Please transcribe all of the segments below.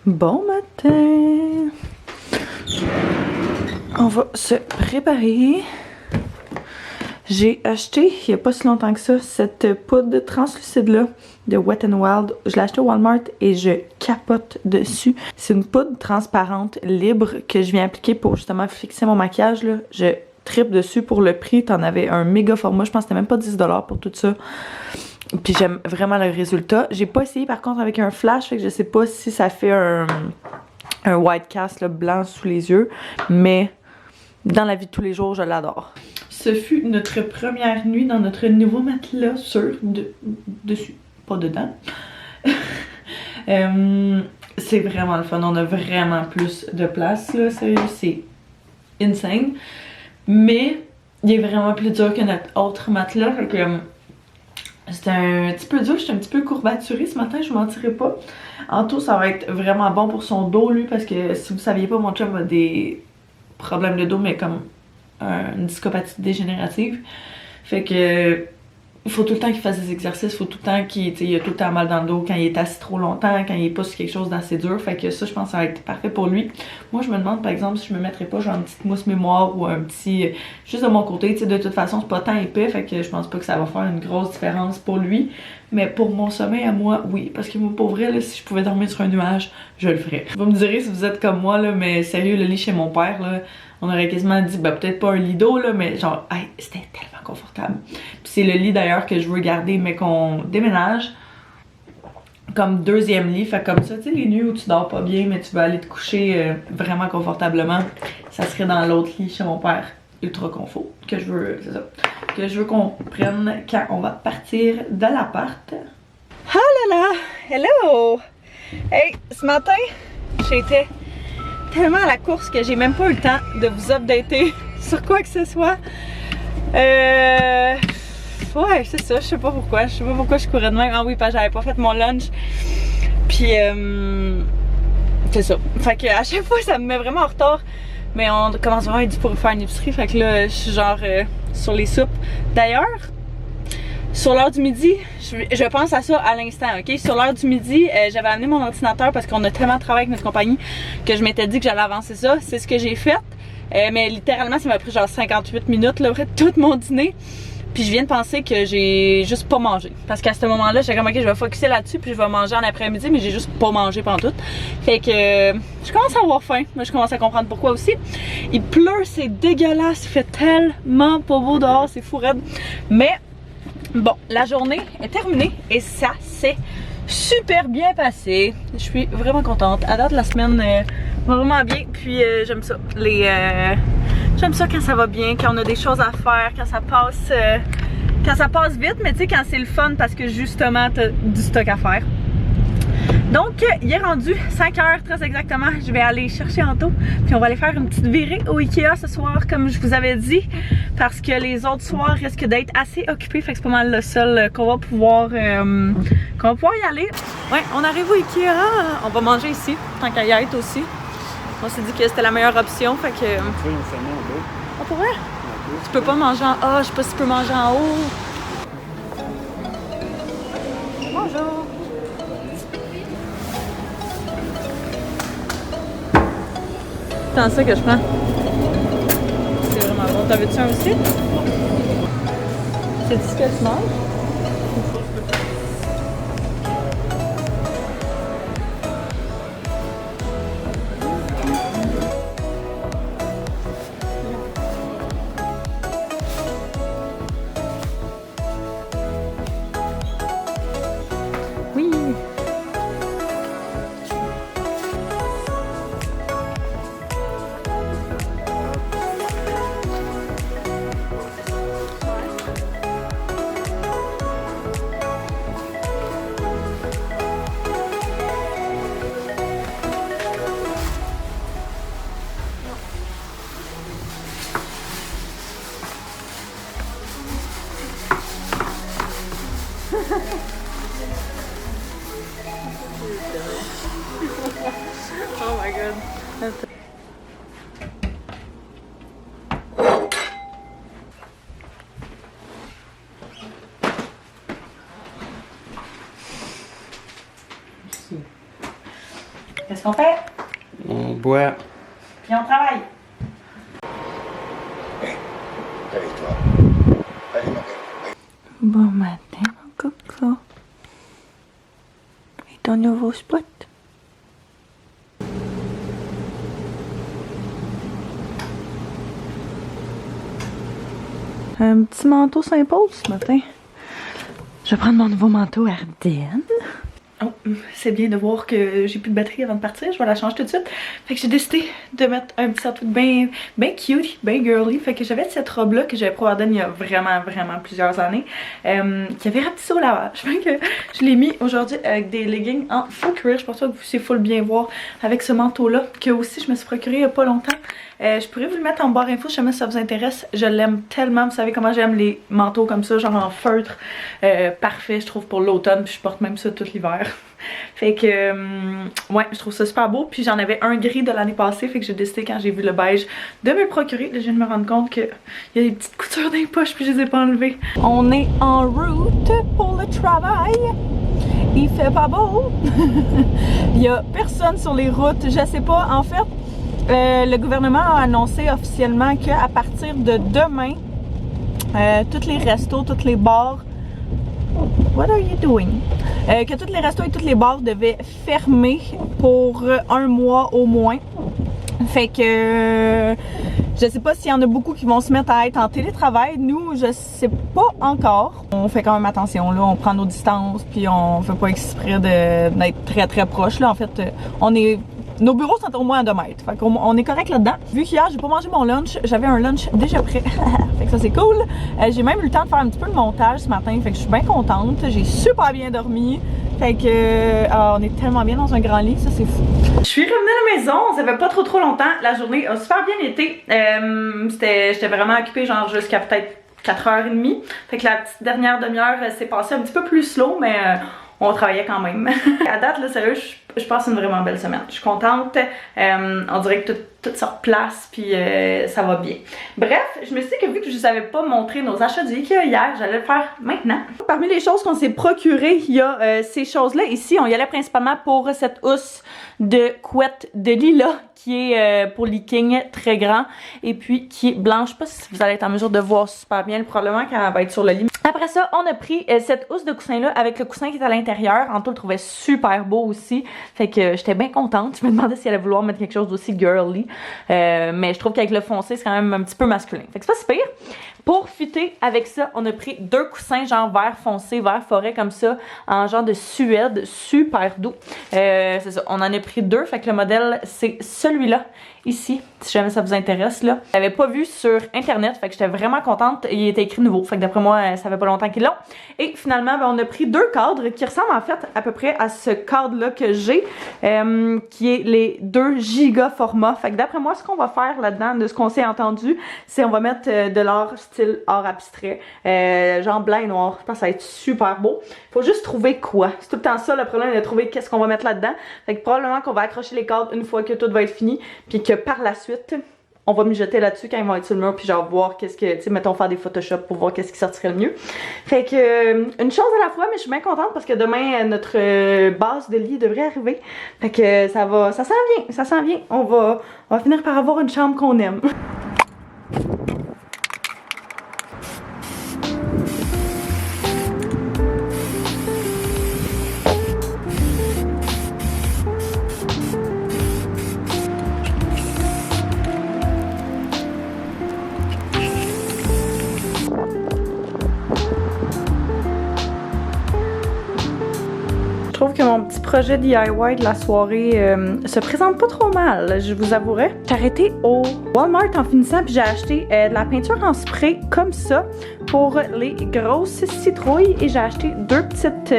Bon matin! On va se préparer. J'ai acheté, il n'y a pas si longtemps que ça, cette poudre translucide-là de Wet n Wild. Je l'ai acheté au Walmart et je capote dessus. C'est une poudre transparente, libre, que je viens appliquer pour justement fixer mon maquillage, là. Je tripe dessus pour le prix. T'en avais un méga format, je pense que c'était même pas 10$ pour tout ça. Puis j'aime vraiment le résultat. J'ai pas essayé par contre avec un flash, fait que je sais pas si ça fait un white cast là, blanc sous les yeux, mais dans la vie de tous les jours, je l'adore. Ce fut notre première nuit dans notre nouveau matelas dessus, pas dedans. C'est vraiment le fun, on a vraiment plus de place là, sérieux, c'est insane. Mais il est vraiment plus dur que notre autre matelas, fait que c'était un petit peu dur, j'étais un petit peu courbaturée ce matin, je vous mentirais pas. En tout, ça va être vraiment bon pour son dos, lui, parce que si vous saviez pas, mon chum a des problèmes de dos, mais comme une discopathie dégénérative. Fait que il faut tout le temps qu'il fasse des exercices, il faut tout le temps qu'il a tout le temps mal dans le dos quand il est assis trop longtemps, quand il est pas sur quelque chose d'assez dur. Fait que ça, je pense que ça va être parfait pour lui. Moi, je me demande par exemple si je me mettrais pas genre une petite mousse mémoire ou un petit. Juste de mon côté, tu sais, de toute façon, c'est pas tant épais, fait que je pense pas que ça va faire une grosse différence pour lui. Mais pour mon sommeil à moi, oui. Parce que moi, pour vrai, là, si je pouvais dormir sur un nuage, je le ferais. Vous me direz si vous êtes comme moi, là, mais sérieux, le lit chez mon père, là, on aurait quasiment dit, ben peut-être pas un lit d'eau, là, mais genre, hey, c'était tellement confortable. Puis c'est le lit d'ailleurs que je veux garder, mais qu'on déménage comme deuxième lit. Fait comme ça, tu sais, les nuits où tu dors pas bien, mais tu veux aller te coucher vraiment confortablement, ça serait dans l'autre lit chez mon père. Ultra confort. Que je veux, c'est ça, que je veux qu'on prenne quand on va partir de l'appart. Ah là là! Hello! Hey, ce matin, j'étais tellement à la course que j'ai même pas eu le temps de vous updater sur quoi que ce soit. Ouais, c'est ça, je sais pas pourquoi. Je sais pas pourquoi je courais de même. Ah oui, parce que j'avais pas fait mon lunch. Puis, c'est ça. Fait que à chaque fois, ça me met vraiment en retard. Mais on commence vraiment à être dû pour faire une épicerie. Fait que là, je suis genre sur les soupes. D'ailleurs, sur l'heure du midi, je pense à ça à l'instant, ok? Sur l'heure du midi, j'avais amené mon ordinateur parce qu'on a tellement travaillé avec notre compagnie que je m'étais dit que j'allais avancer ça. C'est ce que j'ai fait. Mais littéralement, ça m'a pris genre 58 minutes, là, après tout mon dîner. Puis je viens de penser que j'ai juste pas mangé. Parce qu'à ce moment-là, j'étais comme ok, je vais focusser là-dessus puis je vais manger en après-midi, mais j'ai juste pas mangé pendant tout. Fait que je commence à avoir faim. Moi, je commence à comprendre pourquoi aussi. Il pleut, c'est dégueulasse, il fait tellement pas beau dehors, c'est fou raide. Mais bon, la journée est terminée et ça s'est super bien passé. Je suis vraiment contente. À date, la semaine va vraiment bien. Puis j'aime ça. J'aime ça quand ça va bien, quand on a des choses à faire, quand ça passe vite, mais tu sais, quand c'est le fun parce que justement, t'as du stock à faire. Donc, il est rendu 5h très exactement. Je vais aller chercher Anto, puis on va aller faire une petite virée au Ikea ce soir, comme je vous avais dit, parce que les autres soirs risquent d'être assez occupés, fait que c'est pas mal le seul qu'on va pouvoir y aller. Ouais, on arrive au Ikea, on va manger ici, tant qu'à y être aussi. On s'est dit que c'était la meilleure option, fait que... Ah, pour vrai? Tu peux pas manger en... Ah, je sais pas si tu peux manger en haut. Bonjour! C'est ça que je prends. C'est vraiment bon. T'en veux-tu un aussi? C'est ce que tu manges? Oui! Oh my god. Qu'est-ce qu'on fait? On boit. Puis on travaille. Hey, réveille-toi. Allez, ma belle. Bon matin, mon coco. Et ton nouveau spot? Un petit manteau Saint-Paul ce matin. Je vais prendre mon nouveau manteau Ardenne. Oh, c'est bien de voir que j'ai plus de batterie avant de partir. Je vais la changer tout de suite. Fait que j'ai décidé de mettre un petit outfit bien cute, bien girly. Fait que j'avais cette robe-là que j'avais pris Ardenne il y a vraiment plusieurs années. Qui avait rapetissé au lavage. Fait que je l'ai mis aujourd'hui avec des leggings en full cuir. Je pense que vous puissiez full bien voir avec ce manteau-là. Que aussi je me suis procuré il y a pas longtemps. Je pourrais vous le mettre en barre info si jamais ça vous intéresse. Je l'aime tellement. Vous savez comment j'aime les manteaux comme ça, genre en feutre. Parfait, je trouve, pour l'automne. Puis je porte même ça tout l'hiver. Fait que, ouais, je trouve ça super beau. Puis j'en avais un gris de l'année passée. Fait que j'ai décidé, quand j'ai vu le beige, de me le procurer. Là, je viens de me rendre compte qu'il y a des petites coutures dans les poches. Puis je les ai pas enlevées. On est en route pour le travail. Il fait pas beau. Il y a personne sur les routes. Je sais pas. En fait, le gouvernement a annoncé officiellement qu'à partir de demain, tous les restos, tous les bars, what are you doing? Que tous les restos et tous les bars devaient fermer pour un mois au moins. Fait que je sais pas s'il y en a beaucoup qui vont se mettre à être en télétravail. Nous, je sais pas encore. On fait quand même attention là, on prend nos distances puis on fait pas exprès d'être très proche là. En fait, nos bureaux sont au moins à 2 mètres. Fait qu'on est correct là-dedans. Vu qu'hier, j'ai pas mangé mon lunch, j'avais un lunch déjà prêt. Fait que ça, c'est cool. J'ai même eu le temps de faire un petit peu de montage ce matin. Fait que je suis bien contente. J'ai super bien dormi. Fait que on est tellement bien dans un grand lit. Ça, c'est fou. Je suis revenue à la maison. Ça fait pas trop longtemps. La journée a super bien été. J'étais vraiment occupée, genre jusqu'à peut-être 4h30. Fait que la petite dernière demi-heure s'est passée un petit peu plus slow, mais on travaillait quand même. À date, là, sérieux, je passe une vraiment belle semaine. Je suis contente. On dirait que tout se replace, puis ça va bien. Bref, je me suis dit que vu que je vous avais pas montré nos achats du IKEA hier, j'allais le faire maintenant. Parmi les choses qu'on s'est procurées, il y a ces choses-là. Ici, on y allait principalement pour cette housse de couette de lilas qui est pour leaking très grand et puis qui est blanche. Je sais pas si vous allez être en mesure de voir super bien, probablement qu'elle va être sur le lit. Après ça, on a pris cette housse de coussin là avec le coussin qui est à l'intérieur. Anto le trouvait super beau aussi. Fait que j'étais bien contente. Je me demandais si elle allait vouloir mettre quelque chose d'aussi girly. Mais je trouve qu'avec le foncé, c'est quand même un petit peu masculin. Fait que c'est pas si pire. Pour fitter avec ça, on a pris 2 coussins genre vert foncé, vert forêt comme ça, en genre de suède, super doux. C'est ça, on en a pris 2. Fait que le modèle, c'est celui-là. Ici, si jamais ça vous intéresse là. Je l'avais pas vu sur internet, fait que j'étais vraiment contente. Il était écrit nouveau, fait que d'après moi, ça fait pas longtemps qu'ils l'ont. Et finalement, ben, on a pris 2 cadres qui ressemblent en fait à peu près à ce cadre là que j'ai, qui est les 2 giga format. Fait que d'après moi, ce qu'on va faire là-dedans, de ce qu'on s'est entendu, c'est on va mettre de l'art style art abstrait, genre blanc et noir. Je pense que ça va être super beau. Faut juste trouver quoi. C'est tout le temps ça le problème, de trouver qu'est-ce qu'on va mettre là-dedans. Fait que probablement qu'on va accrocher les cadres une fois que tout va être fini, puis que par la suite, on va mijoter là-dessus quand ils vont être sur le mur, puis genre voir qu'est-ce que, tu sais, mettons faire des Photoshop pour voir qu'est-ce qui sortirait le mieux. Fait que, une chose à la fois, mais je suis bien contente parce que demain, notre base de lit devrait arriver. Fait que ça s'en vient. On va finir par avoir une chambre qu'on aime. Je trouve que mon petit projet DIY de la soirée se présente pas trop mal, je vous avouerai. J'ai arrêté au Walmart en finissant puis j'ai acheté de la peinture en spray comme ça pour les grosses citrouilles et j'ai acheté deux petites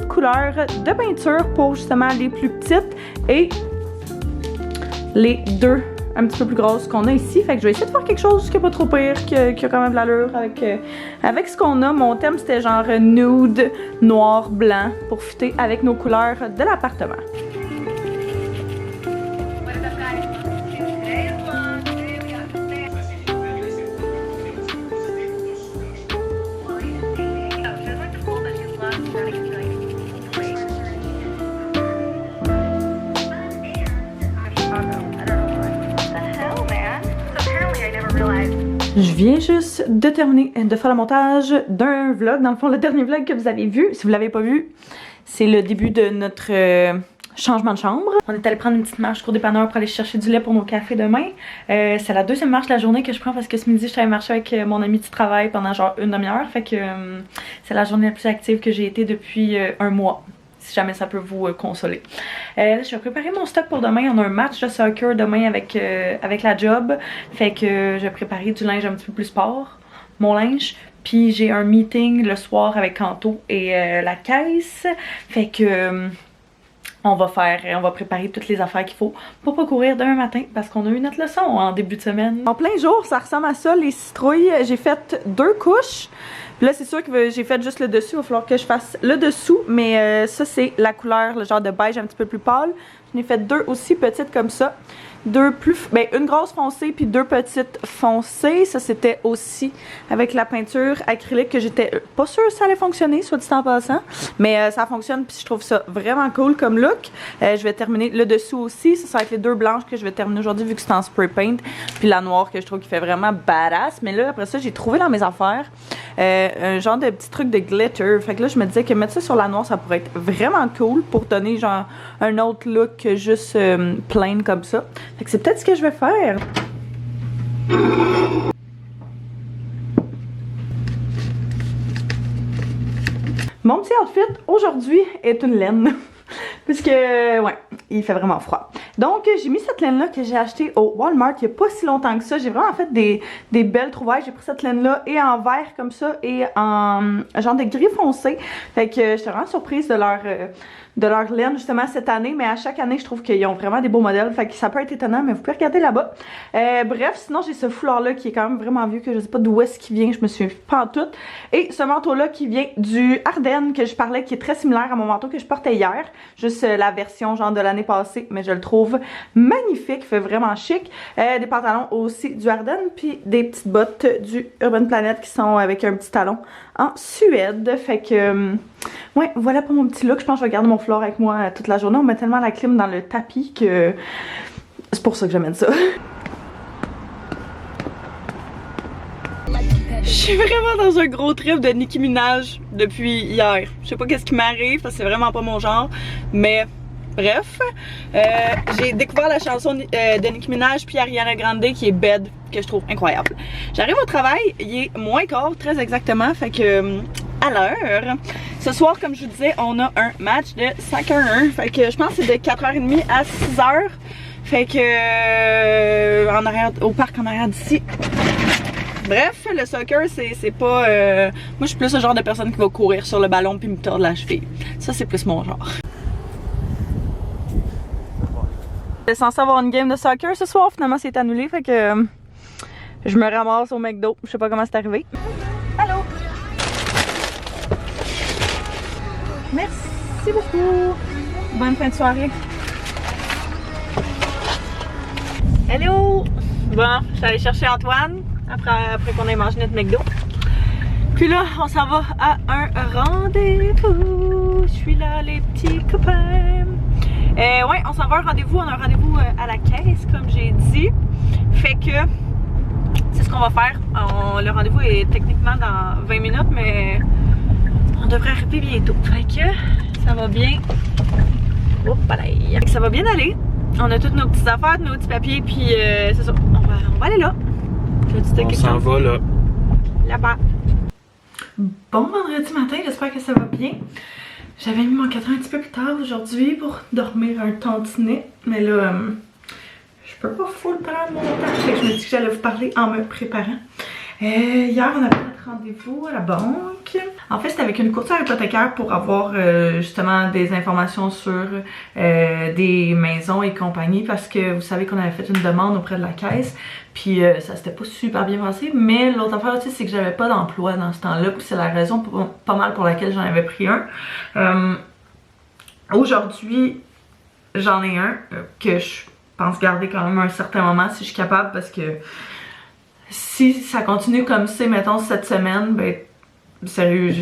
couleurs de peinture pour justement les plus petites et les 2 un petit peu plus grosses qu'on a ici. Fait que je vais essayer de faire quelque chose qui est pas trop pire, qui a quand même de l'allure avec ce qu'on a. Mon thème c'était genre nude, noir, blanc pour fitter avec nos couleurs de l'appartement. viens juste de terminer de faire le montage d'un vlog. Dans le fond, le dernier vlog que vous avez vu, si vous l'avez pas vu, c'est le début de notre changement de chambre. On est allé prendre une petite marche au dépanneur pour aller chercher du lait pour nos cafés demain. C'est la deuxième marche de la journée que je prends parce que ce midi, je suis allée marcher avec mon ami du travail pendant genre une demi-heure. Fait que c'est la journée la plus active que j'ai été depuis un mois. Si jamais ça peut vous consoler. Là, je vais préparer mon stock pour demain. On a un match de soccer demain avec la job. Fait que je vais préparer du linge un petit peu plus sport. Mon linge. Puis j'ai un meeting le soir avec Kanto et la caisse. Fait que on va préparer toutes les affaires qu'il faut pour pas courir demain matin parce qu'on a eu notre leçon en début de semaine. En plein jour, ça ressemble à ça, les citrouilles. J'ai fait 2 couches. Puis là, c'est sûr que j'ai fait juste le dessus. Il va falloir que je fasse le dessous. Mais ça, c'est la couleur, le genre de beige un petit peu plus pâle. J'en ai fait 2 aussi petites comme ça. 2 plus, ben une grosse foncée puis 2 petites foncées. Ça c'était aussi avec la peinture acrylique que j'étais pas sûre si ça allait fonctionner, soit dit en passant. Mais ça fonctionne puis je trouve ça vraiment cool comme look. Je vais terminer le dessous aussi. Ça va être les 2 blanches que je vais terminer aujourd'hui vu que c'est en spray paint. Puis la noire que je trouve qui fait vraiment badass. Mais là après ça j'ai trouvé dans mes affaires un genre de petit truc de glitter. Fait que là je me disais que mettre ça sur la noire ça pourrait être vraiment cool pour donner genre un autre look que juste plain comme ça. Fait que c'est peut-être ce que je vais faire. Mon petit outfit aujourd'hui est une laine. Puisque, ouais, il fait vraiment froid. Donc, j'ai mis cette laine-là que j'ai achetée au Walmart il n'y a pas si longtemps que ça. J'ai vraiment fait des belles trouvailles. J'ai pris cette laine-là et en vert comme ça et en genre de gris foncé. Fait que j'étais vraiment surprise de leur laine justement cette année. Mais à chaque année, je trouve qu'ils ont vraiment des beaux modèles. Fait que ça peut être étonnant, mais vous pouvez regarder là-bas. Bref, sinon, j'ai ce foulard-là qui est quand même vraiment vieux, que je sais pas d'où est-ce qu'il vient. Je me souviens pas en tout. Et ce manteau-là qui vient du Ardennes que je parlais, qui est très similaire à mon manteau que je portais hier. Juste la version genre de l'année passée, mais je le trouve magnifique, fait vraiment chic. Des pantalons aussi du Ardennes, puis des petites bottes du Urban Planet qui sont avec un petit talon en Suède. Fait que, ouais, voilà pour mon petit look. Je pense que je vais garder mon foulard avec moi toute la journée. On met tellement la clim dans le tapis que c'est pour ça que j'amène ça. Je suis vraiment dans un gros trip de Nicki Minaj depuis hier. Je sais pas qu'est-ce qui m'arrive parce que c'est vraiment pas mon genre, mais bref. J'ai découvert la chanson de Nicki Minaj puis Ariana Grande qui est Bed, que je trouve incroyable. J'arrive au travail, il est moins quart, très exactement, fait que à l'heure. Ce soir, comme je vous disais, on a un match de soccer 1, fait que je pense que c'est de 4h30 à 6h. Fait que en arrière, au parc en arrière d'ici. Bref, le soccer, c'est pas... moi, je suis plus le genre de personne qui va courir sur le ballon puis me tordre la cheville. Ça, c'est plus mon genre. J'étais censée avoir une game de soccer ce soir. Finalement, c'est annulé. Fait que je me ramasse au McDo. Je sais pas comment c'est arrivé. Allô? Merci beaucoup. Bonne fin de soirée. Hello! Bon, je suis allée chercher Antoine. Après qu'on ait mangé notre McDo. Puis là, on s'en va à un rendez-vous. Je suis là, les petits copains. Ouais, on s'en va à un rendez-vous. On a un rendez-vous à la caisse, comme j'ai dit. Fait que c'est ce qu'on va faire. Le rendez-vous est techniquement dans 20 minutes, mais on devrait arriver bientôt. Fait que ça va bien. Oups, allez. Ça va bien aller. On a toutes nos petites affaires, nos petits papiers, puis c'est ça. On va aller là. On s'en va là. Là-bas. Bon vendredi matin, j'espère que ça va bien. J'avais mis mon cadran un petit peu plus tard aujourd'hui pour dormir un tantinet. Mais là, je peux pas full prendre mon temps. Fait que je me dis que j'allais vous parler en me préparant. Hier, on avait notre rendez-vous à la banque. En fait, c'était avec une courtière hypothécaire pour avoir justement des informations sur des maisons et compagnie parce que vous savez qu'on avait fait une demande auprès de la caisse puis ça s'était pas super bien passé, mais l'autre affaire aussi c'est que j'avais pas d'emploi dans ce temps-là puis c'est la raison pas mal pour laquelle j'en avais pris un. Aujourd'hui, j'en ai un que je pense garder quand même un certain moment si je suis capable parce que si ça continue comme c'est, mettons, cette semaine, ben, sérieux,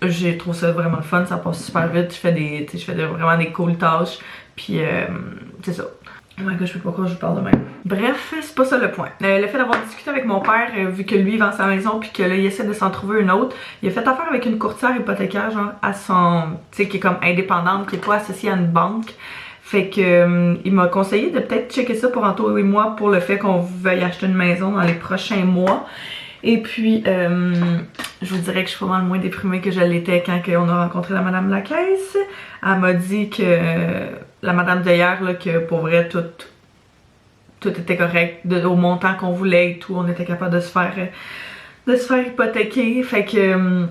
j'ai trouvé ça vraiment le fun, ça passe super vite, je fais vraiment des cool tâches, puis c'est ça. Oh my god, je sais pas pourquoi je vous parle de même. Bref, c'est pas ça le point. Le fait d'avoir discuté avec mon père, vu que lui vend sa maison puis que là il essaie de s'en trouver une autre, il a fait affaire avec une courtière hypothécaire, genre à son, tu sais, qui est comme indépendante, qui est pas associée à une banque. Fait que il m'a conseillé de peut-être checker ça pour Anto et moi pour le fait qu'on veuille acheter une maison dans les prochains mois. Et puis, je vous dirais que je suis pas mal moins déprimée que je l'étais quand on a rencontré la madame de la caisse. Elle m'a dit que la madame d'hier, là, que pour vrai, tout était correct, au montant qu'on voulait et tout, on était capable de se faire hypothéquer. Fait que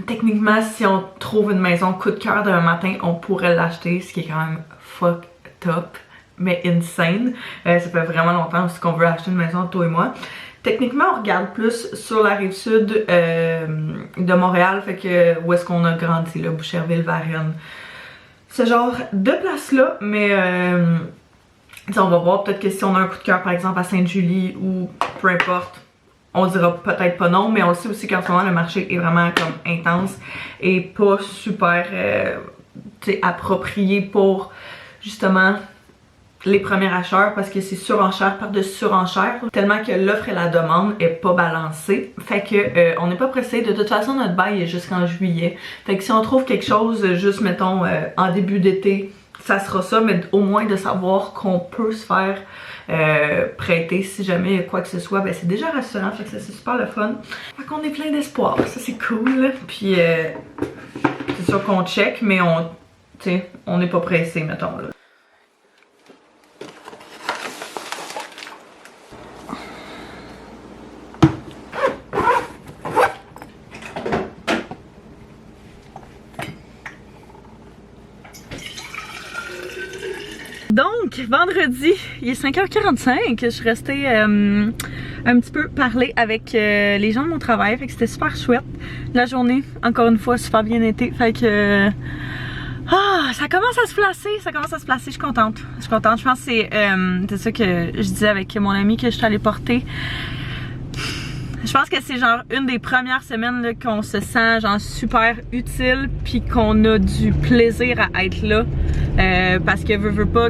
techniquement, si on trouve une maison coup de cœur d'un matin, on pourrait l'acheter, ce qui est quand même fucked up, mais insane. Ça fait vraiment longtemps aussi qu'on veut acheter une maison, toi et moi. Techniquement, on regarde plus sur la rive sud de Montréal, fait que où est-ce qu'on a grandi, là, Boucherville, Varennes. Ce genre de place-là, mais on va voir peut-être que si on a un coup de cœur par exemple à Sainte-Julie ou peu importe, on dira peut-être pas non, mais on sait aussi qu'en ce moment le marché est vraiment comme intense et pas super approprié pour justement les premiers acheteurs parce que c'est surenchère par de surenchère tellement que l'offre et la demande est pas balancée. Fait que on n'est pas pressé. De toute façon notre bail est jusqu'en juillet. Fait que si on trouve quelque chose juste mettons en début d'été, ça sera ça, mais au moins de savoir qu'on peut se faire prêter si jamais il y a quoi que ce soit, ben c'est déjà rassurant, fait que c'est super le fun. Fait qu'on est plein d'espoir, ça c'est cool. Puis c'est sûr qu'on check, mais on n'est pas pressé mettons là. Donc, vendredi, il est 5h45, je suis restée un petit peu parler avec les gens de mon travail, fait que c'était super chouette. La journée, encore une fois, super bien été, fait que... ça commence à se placer, je suis contente. Je pense que c'est ça que je disais avec mon ami que je suis allée porter. Je pense que c'est genre une des premières semaines qu'on se sent genre super utile puis qu'on a du plaisir à être là parce que veut pas,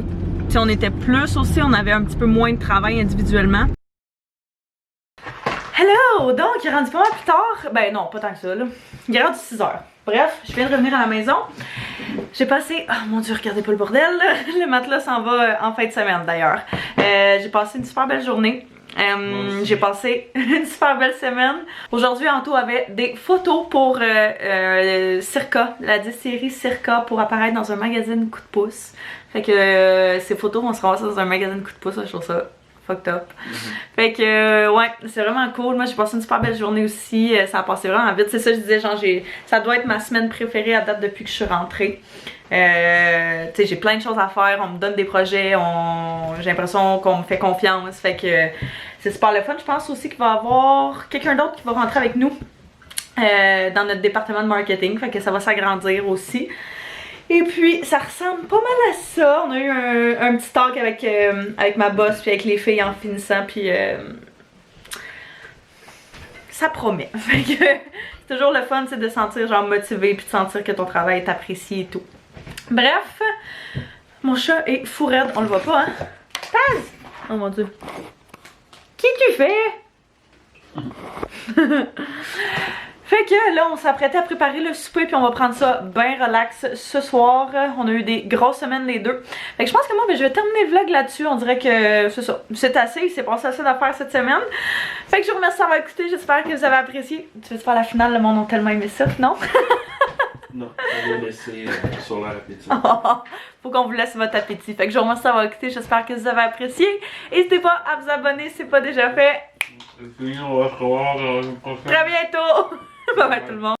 on était plus aussi, on avait un petit peu moins de travail individuellement. Hello! Donc il est rendu pas mal plus tard, ben non pas tant que ça là, il est rendu 6h. Bref, je viens de revenir à la maison. J'ai passé, oh mon dieu regardez pas le bordel là. Le matelas s'en va en fin de semaine d'ailleurs. J'ai passé une super belle journée. J'ai passé une super belle semaine. Aujourd'hui, Anto avait des photos pour Circa, la distillerie Circa, pour apparaître dans un magazine coup de pouce. Fait que ces photos vont se ramasser dans un magazine coup de pouce, là, je trouve ça fucked up. Fait que ouais, c'est vraiment cool. Moi j'ai passé une super belle journée aussi. Ça a passé vraiment vite. C'est ça, je disais, genre ça doit être ma semaine préférée à date depuis que je suis rentrée. Tu sais, j'ai plein de choses à faire, on me donne des projets, j'ai l'impression qu'on me fait confiance, fait que c'est super le fun. Je pense aussi qu'il va y avoir quelqu'un d'autre qui va rentrer avec nous dans notre département de marketing, fait que ça va s'agrandir aussi. Et puis ça ressemble pas mal à ça. On a eu un petit talk avec ma boss puis avec les filles en finissant, puis ça promet. Fait que c'est toujours le fun, c'est de se sentir genre motivé puis de sentir que ton travail est apprécié et tout. Bref, mon chat est fou raide, on le voit pas, hein? Taz! Oh mon dieu. Qu'est-ce que tu fais? Fait que là, on s'apprêtait à préparer le souper puis on va prendre ça bien relax ce soir. On a eu des grosses semaines les deux. Fait que je pense que moi, je vais terminer le vlog là-dessus. On dirait que c'est ça. C'est assez, il s'est passé assez d'affaires cette semaine. Fait que je vous remercie d'avoir écouté, j'espère que vous avez apprécié. Tu veux faire la finale, le monde a tellement aimé ça, non? Non, on va laisser sur leur appétit. Faut qu'on vous laisse votre appétit. Fait que je vous remercie d'avoir écouté, j'espère que vous avez apprécié. N'hésitez pas à vous abonner si c'est pas déjà fait. On va se revoir dans une prochaine. Très bientôt! Bye bye tout le monde!